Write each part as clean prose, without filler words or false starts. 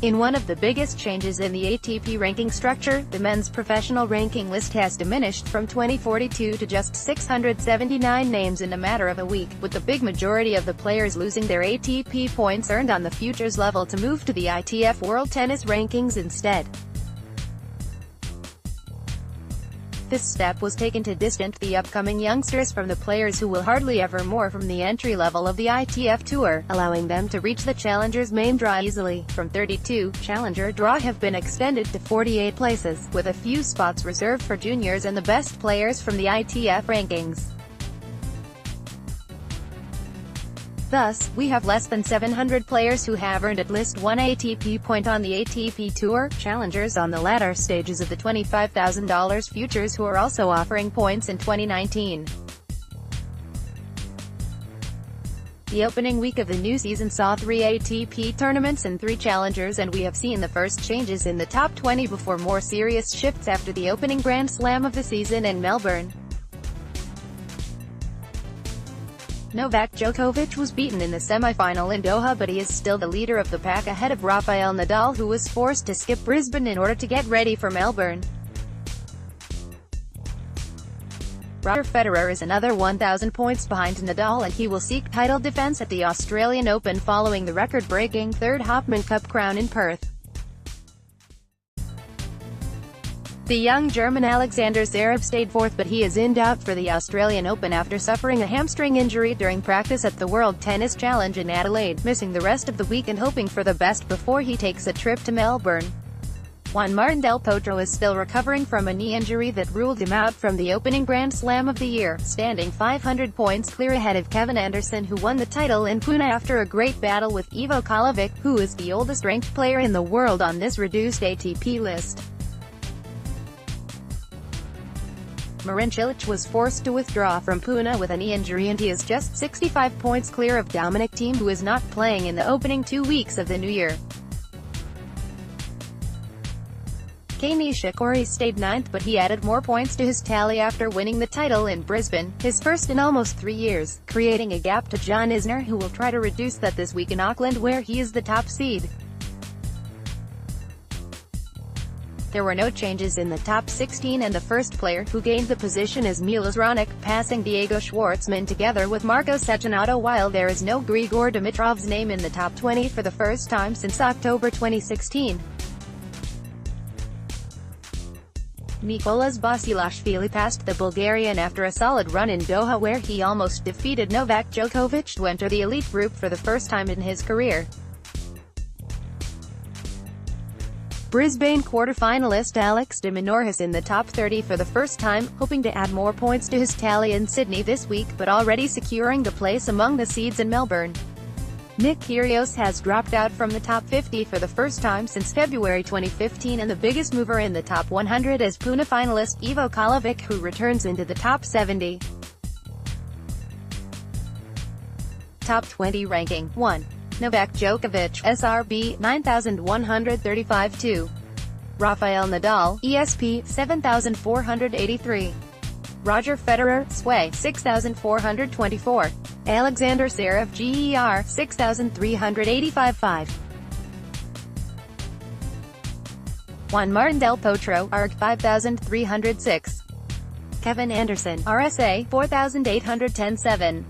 In one of the biggest changes in the ATP ranking structure, the men's professional ranking list has diminished from 2042 to just 679 names in a matter of a week, with the big majority of the players losing their ATP points earned on the futures level to move to the ITF World Tennis Rankings instead. This step was taken to distance the upcoming youngsters from the players who will hardly ever more from the entry level of the ITF Tour, allowing them to reach the Challenger's main draw easily. From 32, Challenger draw have been extended to 48 places, with a few spots reserved for juniors and the best players from the ITF rankings. Thus, we have less than 700 players who have earned at least one ATP point on the ATP Tour, challengers on the latter stages of the $25,000 futures who are also offering points in 2019. The opening week of the new season saw 3 ATP tournaments and 3 challengers, and we have seen the first changes in the top 20 before more serious shifts after the opening Grand Slam of the season in Melbourne. Novak Djokovic was beaten in the semi-final in Doha, but he is still the leader of the pack ahead of Rafael Nadal, who was forced to skip Brisbane in order to get ready for Melbourne. Roger Federer is another 1,000 points behind Nadal, and he will seek title defense at the Australian Open following the record-breaking third Hopman Cup crown in Perth. The young German Alexander Zverev stayed fourth, but he is in doubt for the Australian Open after suffering a hamstring injury during practice at the World Tennis Challenge in Adelaide, missing the rest of the week and hoping for the best before he takes a trip to Melbourne. Juan Martín del Potro is still recovering from a knee injury that ruled him out from the opening Grand Slam of the year, standing 500 points clear ahead of Kevin Anderson, who won the title in Pune after a great battle with Ivo Karlovic, who is the oldest ranked player in the world on this reduced ATP list. Marin Cilic was forced to withdraw from Pune with a knee injury, and he is just 65 points clear of Dominic Thiem, who is not playing in the opening 2 weeks of the new year. Kei Nishikori stayed ninth, but he added more points to his tally after winning the title in Brisbane, his first in almost 3 years, creating a gap to John Isner, who will try to reduce that this week in Auckland, where he is the top seed. There were no changes in the top 16, and the first player who gained the position is Milos Raonic, passing Diego Schwartzman together with Marco Cecchinato, while there is no Grigor Dimitrov's name in the top 20 for the first time since October 2016. Nicolas Basilashvili passed the Bulgarian after a solid run in Doha, where he almost defeated Novak Djokovic to enter the elite group for the first time in his career. Brisbane quarter-finalist Alex de Minaur is in the top 30 for the first time, hoping to add more points to his tally in Sydney this week, but already securing the place among the seeds in Melbourne. Nick Kyrgios has dropped out from the top 50 for the first time since February 2015, and the biggest mover in the top 100 is Pune finalist Ivo Karlovic, who returns into the top 70. Top 20 ranking. 1. Novak Djokovic, SRB, 9135-2. Rafael Nadal, ESP, 7483. Roger Federer, SWAY, 6424. Alexander Zverev, GER, 6385-5. Juan Martín del Potro, ARG, 5306. Kevin Anderson, RSA, 4810-7.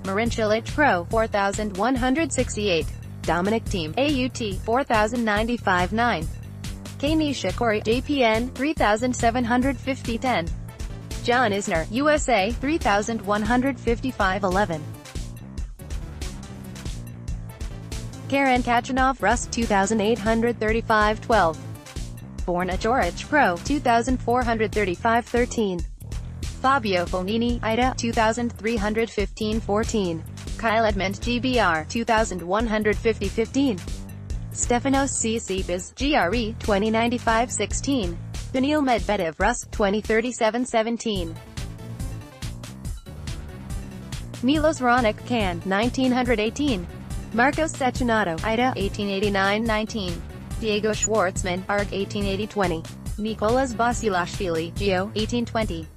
Marin Cilic, Pro, 4168. Dominic Thiem, AUT, 4095-9. Kei Nishikori, JPN, 3750-10. John Isner, USA, 3155-11. Karen Khachanov, Rus, 2835-12. Borna Joric, Pro, 2435-13. Fabio Fognini, Ida, 2315-14. Kyle Edmund, GBR, 2150-15. Stefanos Tsitsipas, GRE, 2095-16. Daniil Medvedev, Rus, 2037-17. Milos Raonic, Can, 1918. Marco Cecchinato, Ida, 1889-19. Diego Schwartzman, ARG, 1880-20. Nicolas Basilashvili, Geo, 1820.